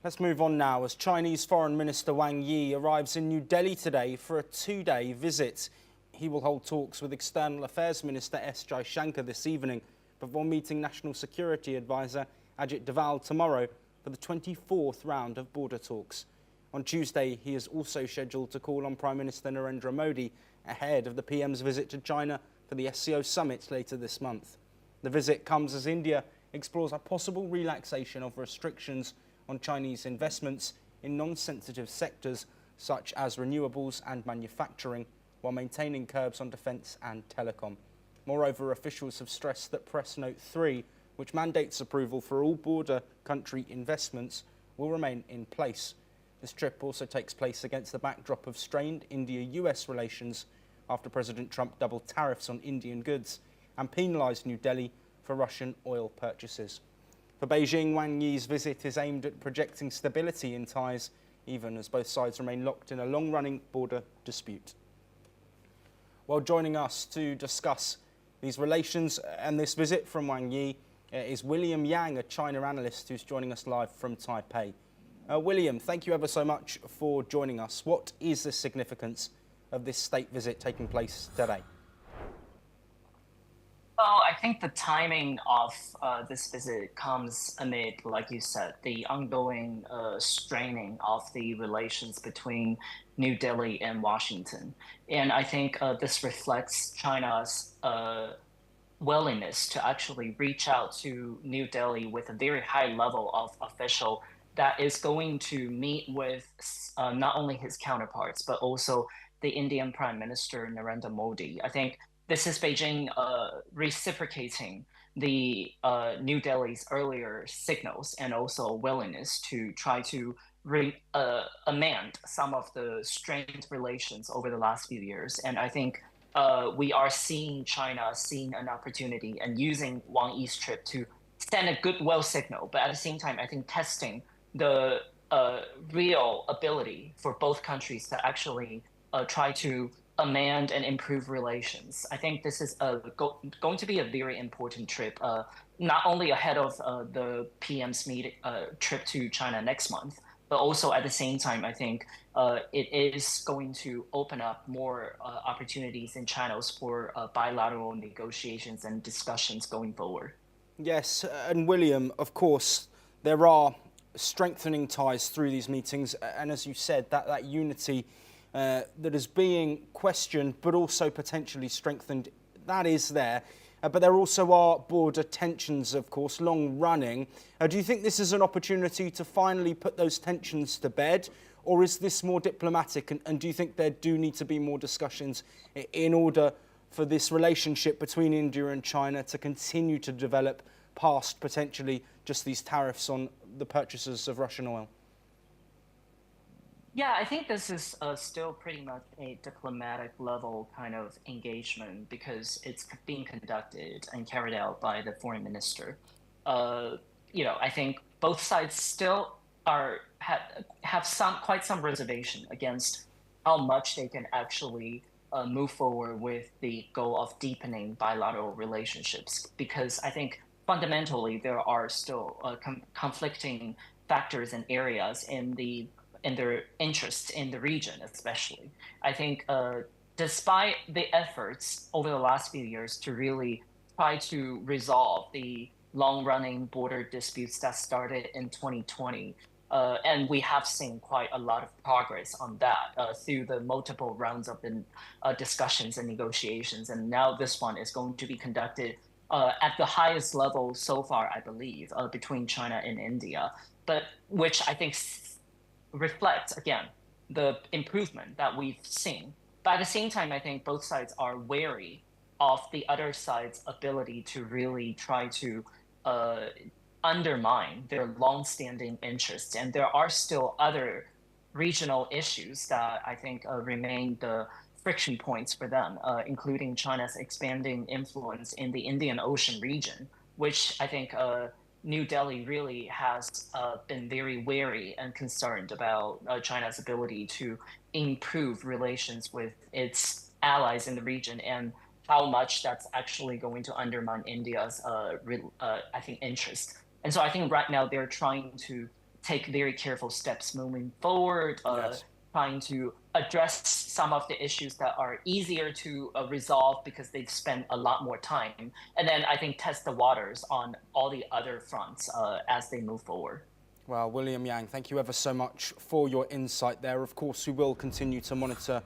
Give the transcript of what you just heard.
Let's move on now as Chinese Foreign Minister Wang Yi arrives in New Delhi today for a two-day visit. He will hold talks with External Affairs Minister S. Jaishankar this evening before meeting National Security Advisor Ajit Doval tomorrow for the 24th round of border talks. On Tuesday, he is also scheduled to call on Prime Minister Narendra Modi ahead of the PM's visit to China for the SCO summit later this month. The visit comes as India explores a possible relaxation of restrictions on Chinese investments in non-sensitive sectors such as renewables and manufacturing, while maintaining curbs on defence and telecom. Moreover, officials have stressed that Press Note 3, which mandates approval for all border country investments, will remain in place. This trip also takes place against the backdrop of strained India-US relations after President Trump doubled tariffs on Indian goods and penalised New Delhi for Russian oil purchases. For Beijing, Wang Yi's visit is aimed at projecting stability in ties, even as both sides remain locked in a long-running border dispute. Well, joining us to discuss these relations and this visit from Wang Yi is William Yang, a China analyst who's joining us live from Taipei. William, thank you ever so much for joining us. What is the significance of this state visit taking place today? Well, I think the timing of this visit comes amid, like you said, the ongoing straining of the relations between New Delhi and Washington. And I think this reflects China's willingness to actually reach out to New Delhi with a very high level of official that is going to meet with not only his counterparts, but also the Indian Prime Minister Narendra Modi. I think this is Beijing reciprocating the New Delhi's earlier signals and also willingness to try to amend some of the strained relations over the last few years. And I think we are seeing China seeing an opportunity and using Wang Yi's trip to send a goodwill signal, but at the same time, I think testing the real ability for both countries to actually try to amend and improve relations. I think this is going to be a very important trip, not only ahead of the PM's trip to China next month, but also at the same time, I think it is going to open up more opportunities in channels for bilateral negotiations and discussions going forward. Yes, and William, of course, there are strengthening ties through these meetings, and as you said, that unity that is being questioned but also potentially strengthened, that is there. But there also are border tensions, of course, long running. Do you think this is an opportunity to finally put those tensions to bed, or is this more diplomatic? And do you think there do need to be more discussions in order for this relationship between India and China to continue to develop past potentially just these tariffs on the purchases of Russian oil? Yeah, I think this is still pretty much a diplomatic level kind of engagement because it's being conducted and carried out by the foreign minister. I think both sides still have quite some reservation against how much they can actually move forward with the goal of deepening bilateral relationships, because I think fundamentally there are still conflicting factors and areas in their interests in the region, especially. I think despite the efforts over the last few years to really try to resolve the long-running border disputes that started in 2020, and we have seen quite a lot of progress on that through the multiple rounds of the discussions and negotiations. And now this one is going to be conducted at the highest level so far, I believe, between China and India, but which I think reflects, again, the improvement that we've seen. But at the same time, I think both sides are wary of the other side's ability to really try to undermine their longstanding interests. And there are still other regional issues that I think remain the friction points for them, including China's expanding influence in the Indian Ocean region, which I think New Delhi really has been very wary and concerned about China's ability to improve relations with its allies in the region and how much that's actually going to undermine India's, I think, interest. And so I think right now they're trying to take very careful steps moving forward, Yes. trying to address some of the issues that are easier to resolve because they've spent a lot more time. And then I think test the waters on all the other fronts as they move forward. Well, William Yang, thank you ever so much for your insight there. Of course, we will continue to monitor